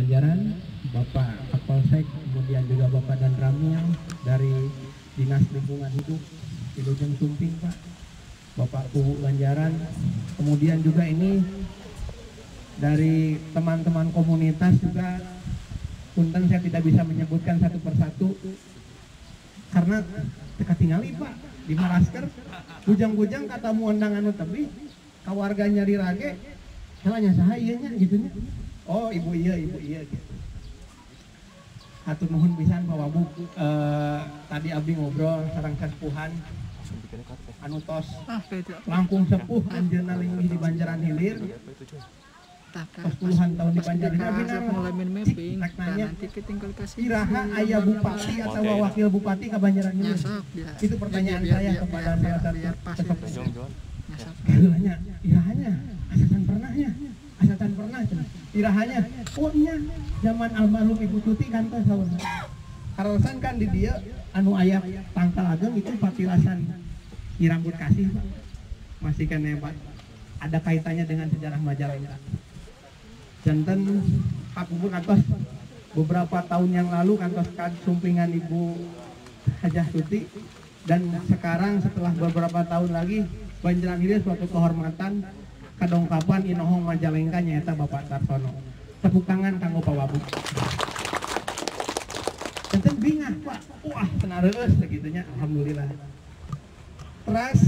Banjaran, Bapak Kapolsek, kemudian juga Bapak dan Ramil dari Dinas Lingkungan Hidup Wilujeng Sumping, Pak, Bapak Kubu Banjaran, kemudian juga ini dari teman-teman komunitas juga. Punten saya tidak bisa menyebutkan satu persatu karena teka tingali, Pak, di Marasker bujang-bujang katamu undangan anu tebi kawarga nyari rage salahnya saha ieu nya gitu nya. Oh, ibu iya gitu. Hatur nuhun pisan Pak Wabu, tadi abdi ngobrol sareng sepuhan anu tos langkung sepuh anjeunna linggih di Banjaran Hilir. Tos puluhan tahun di Banjaran Hilir. Nanti ketinggal kasih. Iraha aya bupati atau wakil bupati ke Banjaran Hilir? Itu pertanyaan saya kepada salah satu sosok. Irahanya, asalkan pernah. Irahanya, oh iya, zaman almarhum Ibu Tuti kan teh saur. Karosan kan di dia anu aya tangkal ageng itu patilasan Irambut Kasih, Pak. Masih kan hebat. Ada kaitannya dengan sejarah Majalengka. Janten kapupun kantos beberapa tahun yang lalu kantos sumpingan Ibu Hajah Tuti, dan sekarang setelah beberapa tahun lagi Banjaran Hilir suatu kehormatan kadongkapan inohong Majalengka nyaeta Bapak Tarsono. Tepuk tangan kanggo Pak Wabu. Janten bingah, Pak. Wah, tenareus segitunya, alhamdulillah. Terus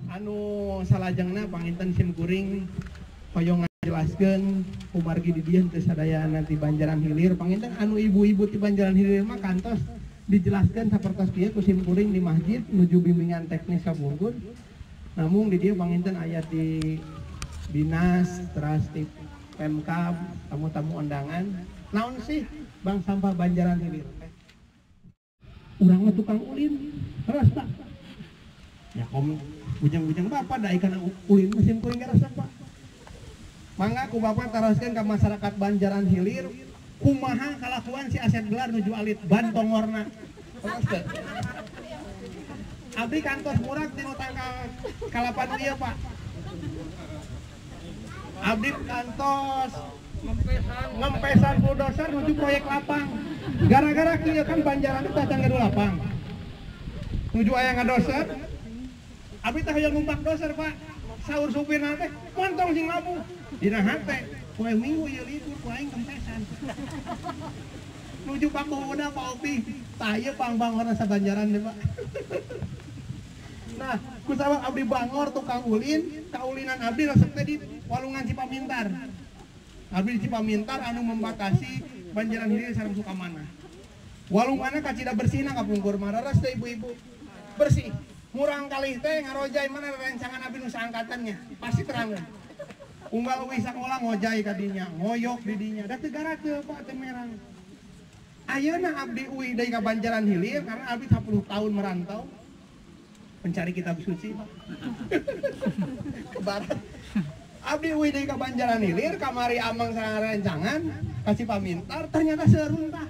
anu salajengna panginten sim kuring hoyong jelaskeun umargi di dieu teu sadaya nanti Banjaran Hilir. Panginten anu ibu-ibu di Banjaran Hilir mah kantos dijelaskeun sapertos kieu ku sim kuring di masjid nuju bimbingan teknis kabungkun. Namun di dieu panginten aya di dinas, terus di Pemkab, tamu-tamu undangan. Naon sih Bang sampah Banjaran Hilir? Urang mah tukang ulin, terus Pak. Ya bujang-bujang Bapak da ikan ulin mesin kuring resep, Pak. Mangga ku Bapak taroskeun ka masyarakat Banjaran Hilir kumaha kalakuan si Asep Gelar nuju alit ban tongorna. Abdi kantos murag dinu tanggal kalapan ieu, Pak. Abdi kantos ngempesan bulldozer nuju proyek lapang. Gara-gara kieu kan Banjaran teh tacang gaduh lapang. Nuju aya ngadoser. Abdi teh hoyong numpak doser, Pak. Saur supirna teh montong sing labu. Dina hate, poe minggu ieu libur ku aing kempesan. Nuju ka Komoda Pak Opi. Tah ieu pang-bangorna sabanjaran deh, Pak. Nah, kusabab abdi bangor tukang ulin, kaulinan abdi resep teh di Walungan Cipamintar. Abdi di Cipamintar anu membatasi Banjaran Hilir sareng Sukamana. Walunganna kacida bersihna kapungkur mararas teh ibu-ibu. Bersih. Murang kalih teh ngarojai mana rancangan abdi nu saangkatannya. Pasti terangkeun. Unggal uwi sakola ngojai ka dinya, ngoyok di dinya. Da teu gara teu Pak teh merang. Ayeuna abdi uwi deui ka Banjaran Hilir karena abdi 10 tahun merantau mencari kitab suci, Pak. Ke barat. Abdi uwi deui ka Banjaran Hilir, kamari amang sareng rancangan, ka Cipamintar ternyata seruntah.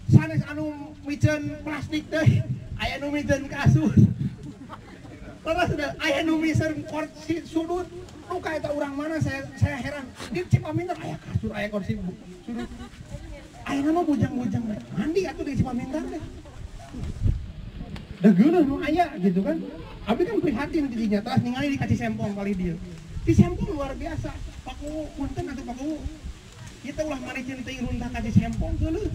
Sanes anu miceun plastik teh, aya nu miceun kasus. Terus aya nu miceun kursi sudut. Luka eta urang mana saya heran. Di Cipamintar aya kasur, aya kursi sudut. Aya mah bujang-bujang mandi atuh di Cipamintar teh. Da geuneuh nu aya gitu kan. Abdi kan prihatin di dinya, terus ningali dikasih sempong kali dia. Di sempong luar biasa. Pak Kuwu, punten atuh Pak Kuwu. Kita ulah mariceun teh runtah kasih sempong geuleuh.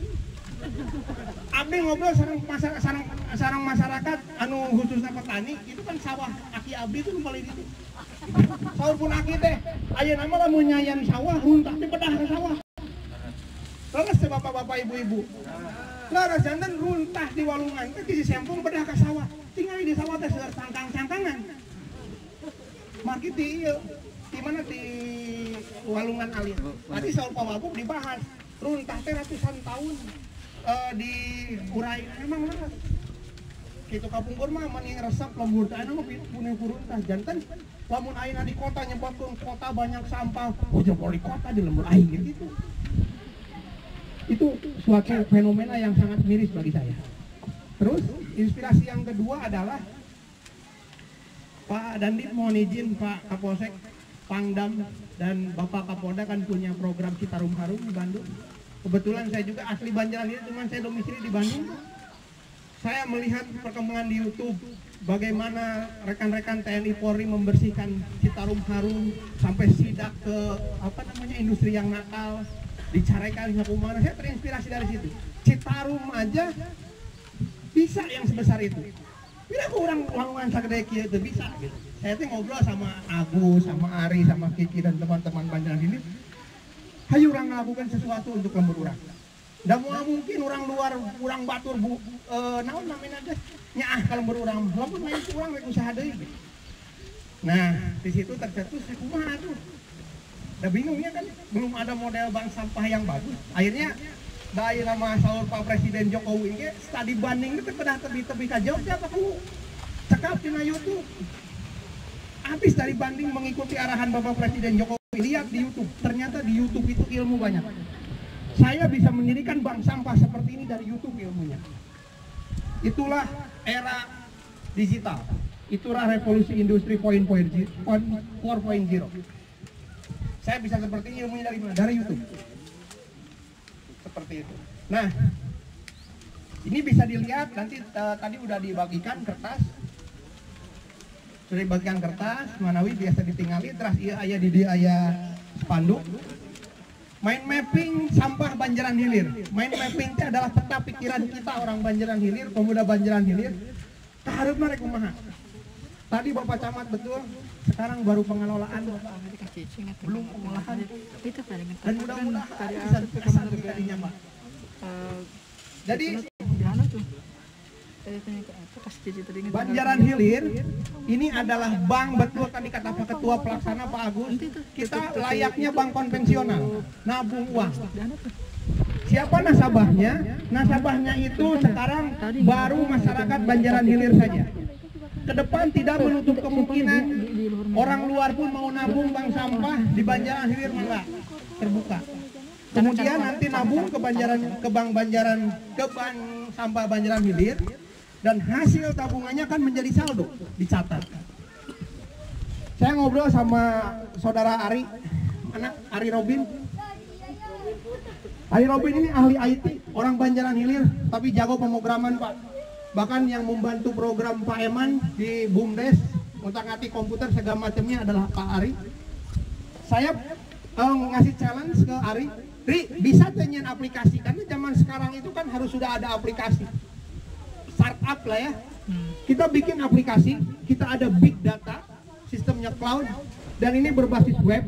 Abdi ngobrol sareng masyarakat anu khususnya petani, itu kan sawah aki abdi itu kembali di situ. Saur pun aki teh, ayeuna mah lamun nyayan sawah runtah teh bedah ke sawah. Terus teh bapak-bapak ibu-ibu. Lara janten runtah di Walungan teh di sempong bedah ke sawah. Tinggal di sawah teh seueur cangkang-cangkangan. Maki di ieu, di mana di Walungan Alir. Tadi saur Pak Wabu dibahas, runtah teh ratusan tahun. Di urai emang bener gitu kapungkur mah mani resep lembur teh anu puning runtah janten lamun ayeuna di kota nyebabkeun kota banyak sampah jempol di kota di lembur aing gitu. Itu suatu fenomena yang sangat miris bagi saya. Terus inspirasi yang kedua adalah Pak Dandit mohon izin Pak Kapolsek Pangdam dan Bapak Kapolda kan punya program Citarum Harum di Bandung. Kebetulan saya juga asli Banjaran Hilir, cuman saya domisili di Bandung. Saya melihat perkembangan di YouTube bagaimana rekan-rekan TNI Polri membersihkan Citarum Harum sampai sidak ke industri yang nakal, dicarekan hukuman. Saya terinspirasi dari situ. Citarum aja bisa yang sebesar itu. Bila aku orang lawan sagede kieu teu bisa gitu. Saya tuh ngobrol sama Agus, sama Ari, sama Kiki dan teman-teman Banjaran Hilir. Hayu orang melakukan sesuatu untuk lembur orang. Dan mungkin orang luar, orang batur, naon namanya teh nyaah kalau lembur orang, lamun main kurang rek usaha deui gitu. Nah, di situ tercetus kumaha tuh. Udah bingungnya kan, belum ada model bank sampah yang bagus. Akhirnya dari nama sahur Pak Presiden Jokowi ge studi banding itu kedah tebi-tebi ka Jogja apa ku cekap di YouTube. Habis dari banding mengikuti arahan Bapak Presiden Jokowi, lihat di YouTube, ternyata di YouTube itu ilmu banyak. Saya bisa mendirikan bank sampah seperti ini dari YouTube ilmunya. Itulah era digital. Itulah revolusi industri 4.0. Saya bisa seperti ini ilmunya dari mana? Dari YouTube. Seperti itu. Nah, ini bisa dilihat nanti tadi udah dibagikan kertas. Sudah dibagikan kertas, manawi biasa ditinggali, terus iya aya di dia aya spanduk. Mind mapping sampah Banjaran Hilir. Mind mapping itu adalah peta pikiran kita orang Banjaran Hilir, pemuda Banjaran Hilir. Kaharupna rek kumaha. Tadi Bapak Camat betul, sekarang baru pengelolaan Bapak. Belum pengolahan. Dan mudah-mudahan bisa tadinya Pak. Jadi Banjaran Hilir ini adalah bank, betul tadi kata Pak Ketua Pelaksana Pak Agus, kita layaknya bank konvensional, nabung uang. Siapa nasabahnya? Nasabahnya itu sekarang baru masyarakat Banjaran Hilir saja. Ke depan tidak menutup kemungkinan orang luar pun mau nabung bank sampah di Banjaran Hilir enggak terbuka. Kemudian nanti nabung ke bank sampah Banjaran Hilir. Dan hasil tabungannya kan menjadi saldo, dicatat. Saya ngobrol sama saudara Ari, anak Ari Robin. Ari Robin ini ahli IT, orang Banjaran Hilir, tapi jago pemrograman Pak. Bahkan yang membantu program Pak Eman di BUMDes, ngotak-ngatik komputer segala macamnya adalah Pak Ari. Saya ngasih challenge ke Ari, Ri, bisa tenyen aplikasi, karena zaman sekarang itu kan harus sudah ada aplikasi. Startup lah ya, kita bikin aplikasi, kita ada big data, sistemnya cloud, dan ini berbasis web.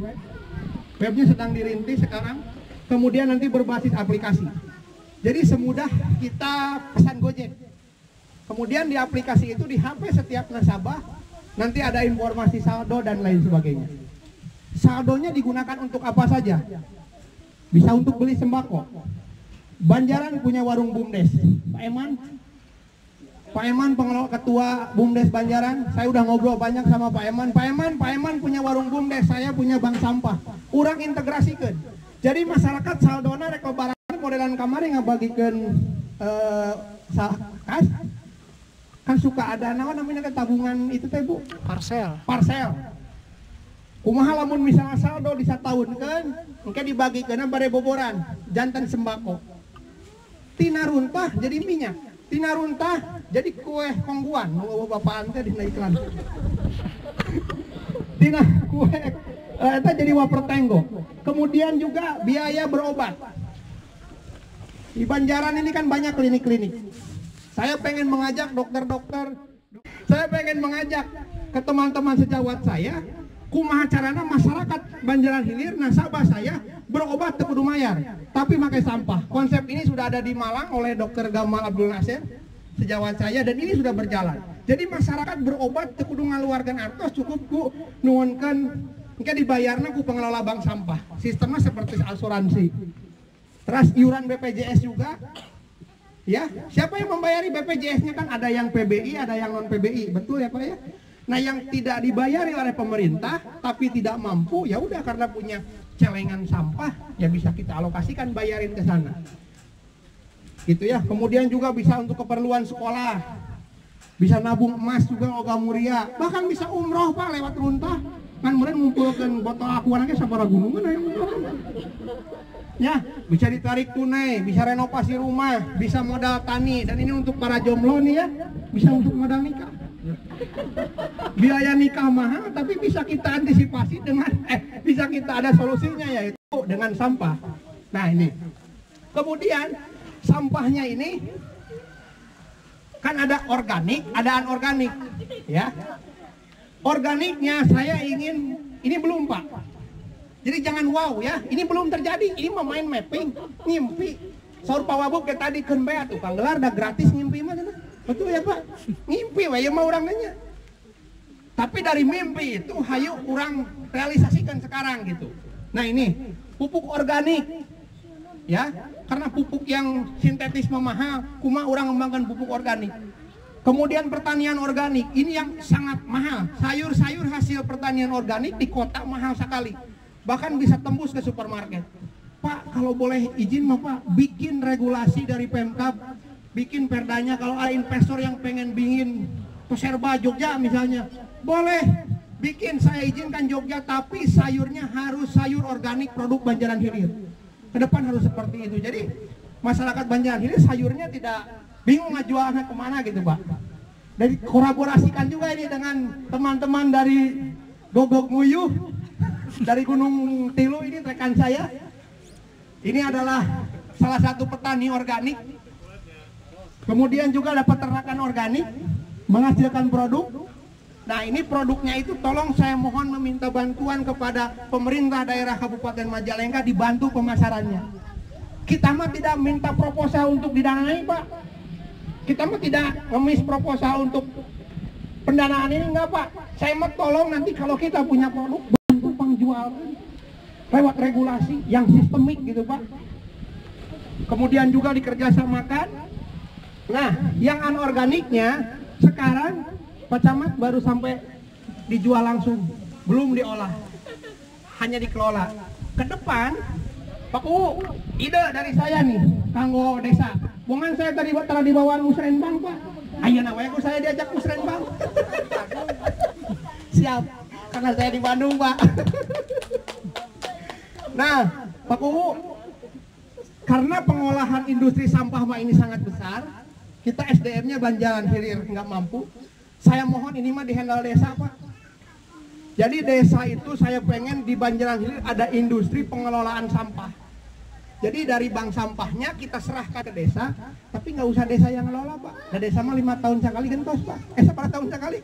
Webnya sedang dirintis sekarang, kemudian nanti berbasis aplikasi. Jadi semudah kita pesan Gojek. Kemudian di aplikasi itu di HP setiap nasabah nanti ada informasi saldo dan lain sebagainya. Saldonya digunakan untuk apa saja? Bisa untuk beli sembako. Banjaran punya warung BUMDes, Pak Eman pengelola ketua BUMDes Banjaran, saya udah ngobrol banyak sama Pak Eman. Pak Eman punya warung BUMDes, saya punya bank sampah. Urang integrasikan. Jadi masyarakat saldona rek lebaran modelan kamari ngabagikeun kas. Kan suka ada namanya tabungan itu teh Bu? Parsel. Kumaha lamun misalnya saldo di sataunkeun, engke dibagikeun bare boboran, jantan sembako. Tina runtah jadi minyak. Tina runtah jadi kue kongguan, bapaan teh dina iklan. Tina kue eta jadi waper tenggo. Kemudian juga biaya berobat. Di Banjaran ini kan banyak klinik-klinik. Saya pengen mengajak dokter-dokter, saya pengen mengajak ke teman-teman sejawat saya, kumaha carana masyarakat Banjaran Hilir nasabah saya berobat teu kudu mayar, tapi pakai sampah. Konsep ini sudah ada di Malang oleh Dr. Gamal Abdul Nasir, sejawat saya, dan ini sudah berjalan. Jadi masyarakat berobat teu kudu ngaluarkeun artos, cukup ku nuwunkeun engke dibayarna ku pengelola bank sampah. Sistemnya seperti asuransi. Terus iuran BPJS juga. Ya, siapa yang membayari BPJS-nya kan ada yang PBI, ada yang non PBI, betul ya Pak ya? Nah, yang tidak dibayari oleh pemerintah tapi tidak mampu, ya udah karena punya celengan sampah, ya bisa kita alokasikan bayarin ke sana. Gitu ya. Kemudian juga bisa untuk keperluan sekolah. Bisa nabung emas juga logam mulia, bahkan bisa umroh Pak lewat runtah. kan meureun ngumpulkeun botol aqua ge sabaraha gunungan aya ya, bisa ditarik tunai, bisa renovasi rumah, bisa modal tani, dan ini untuk para jomblo nih ya, bisa untuk modal nikah. Biaya nikah mahal, tapi bisa kita antisipasi dengan bisa kita ada solusinya, yaitu dengan sampah. Nah ini, kemudian sampahnya ini kan ada organik, ada anorganik, ya. Organiknya saya ingin, ini belum Pak. Jadi jangan wow ya, ini belum terjadi, ini mau main mapping, ngimpi. Saur Pak Wabuk kayak tadi kan bea tukang gelar udah gratis ngimpi mah sana. Betul ya Pak? Ngimpi wah ya mau orang nanya. Tapi dari mimpi itu hayu kurang realisasikan sekarang gitu. Nah ini pupuk organik. Ya, karena pupuk yang sintetis mahal, kuma orang mengembangkan pupuk organik. Kemudian pertanian organik, ini yang sangat mahal. Sayur-sayur hasil pertanian organik di kota mahal sekali. Bahkan bisa tembus ke supermarket. Pak, kalau boleh izin mah Pak, bikin regulasi dari Pemkab, bikin perdanya kalau ada investor yang pengen bingin ke Serba Jogja misalnya, boleh bikin, saya izinkan Jogja, tapi sayurnya harus sayur organik produk Banjaran Hilir. Ke depan harus seperti itu. Jadi masyarakat Banjaran Hilir sayurnya tidak bingung ngejualnya kemana gitu Pak. Dan kolaborasikan juga ini dengan teman-teman dari Gogok Nguyuh, dari Gunung Tilu, ini rekan saya. Ini adalah salah satu petani organik. Kemudian juga dapat ternakan organik, menghasilkan produk. Nah ini produknya itu tolong saya mohon meminta bantuan kepada pemerintah daerah Kabupaten Majalengka, dibantu pemasarannya. Kita mah tidak minta proposal untuk didanai Pak. Kita mah tidak ngemis proposal untuk pendanaan ini, enggak Pak. Saya mah tolong nanti kalau kita punya produk, bantu penjual lewat regulasi yang sistemik gitu Pak. Kemudian juga dikerjasamakan. Nah yang anorganiknya sekarang Pak Camat baru sampai dijual langsung, belum diolah, hanya dikelola. Ke depan Pak ide dari saya nih, kanggo desa. Bungan saya tadi telah dibawa musrenbang Pak. Ayo namanya aku saya diajak musrenbang. Siap, karena saya di Bandung Pak. Nah Pak karena pengolahan industri sampah Pak ini sangat besar, kita SDM-nya Banjaran Hilir nggak mampu. Saya mohon ini mah dihandle desa Pak. Jadi desa itu saya pengen di Banjaran Hilir ada industri pengelolaan sampah. Jadi dari bank sampahnya kita serahkan ke desa, tapi nggak usah desa yang ngelola Pak. Nah desa mah 5 tahun sekali gentos Pak. Separa tahun sekali.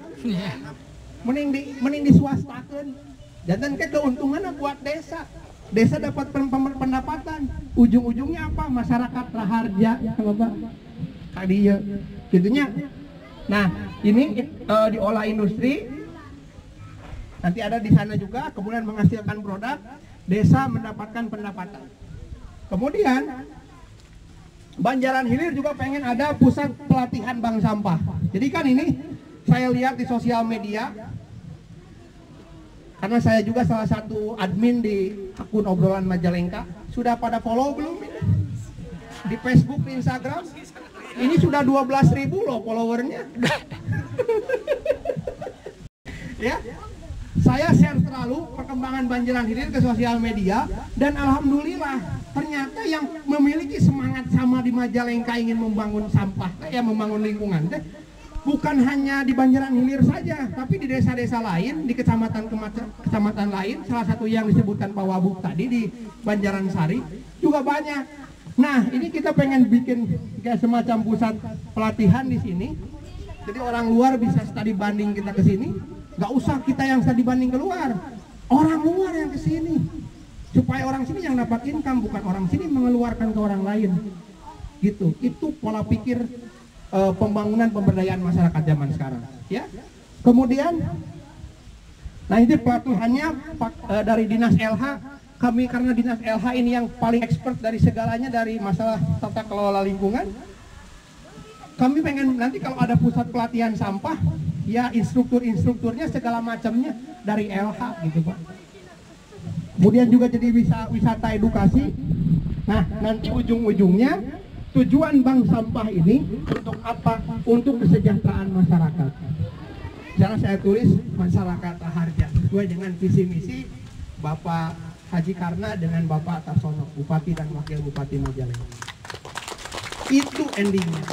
Mending diswastakan. Dan ke keuntungan buat desa. Desa dapat pendapatan. Ujung-ujungnya apa? Masyarakat raharja, Bapak. Kadieu. Gitunya. Nah, ini diolah industri. Nanti ada di sana juga, kemudian menghasilkan produk, desa mendapatkan pendapatan. Kemudian Banjaran Hilir juga pengen ada pusat pelatihan bank sampah. Jadi kan ini saya lihat di sosial media, karena saya juga salah satu admin di akun obrolan Majalengka. Sudah pada follow belum? Di Facebook, di Instagram. Ini sudah 12.000 loh followernya. Ya, saya share selalu perkembangan Banjaran Hilir ke sosial media, dan alhamdulillah ternyata yang memiliki semangat sama di Majalengka ingin membangun sampah, ya membangun lingkungan, bukan hanya di Banjaran Hilir saja, tapi di desa-desa lain, di kecamatan lain, salah satu yang disebutkan Pak Wabuk tadi di Banjaran Sari juga banyak. Nah, ini kita pengen bikin kayak semacam pusat pelatihan di sini. Jadi orang luar bisa studi banding kita ke sini, nggak usah kita yang studi banding keluar, orang luar yang ke sini. Supaya orang sini yang dapat income, bukan orang sini mengeluarkan ke orang lain. Gitu. Itu pola pikir pembangunan pemberdayaan masyarakat zaman sekarang, ya. Kemudian nah ini pelatihannya dari Dinas LH. Kami karena Dinas LH ini yang paling expert dari segalanya dari masalah tata kelola lingkungan. Kami pengen nanti kalau ada pusat pelatihan sampah, ya instrukturnya segala macamnya dari LH gitu Pak. Kemudian juga jadi wisata edukasi. Nah nanti ujung-ujungnya tujuan bank sampah ini untuk apa? Untuk kesejahteraan masyarakat. Jangan saya tulis masyarakat Raharja. sesuai dengan visi misi Bapak Haji Karna dengan Bapak Tarsono, Bupati dan Wakil Bupati Majalengka. Itu endingnya.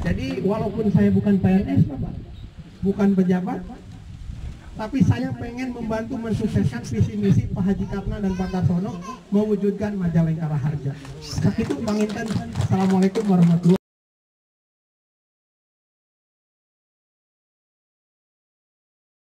Jadi walaupun saya bukan PNS, Bapak, bukan pejabat, tapi saya pengen membantu mensukseskan visi misi Pak Haji Karna dan Pak Tarsono mewujudkan Majalengka Raharja. Itu Bang Inten. Assalamualaikum warahmatullahi wabarakatuh.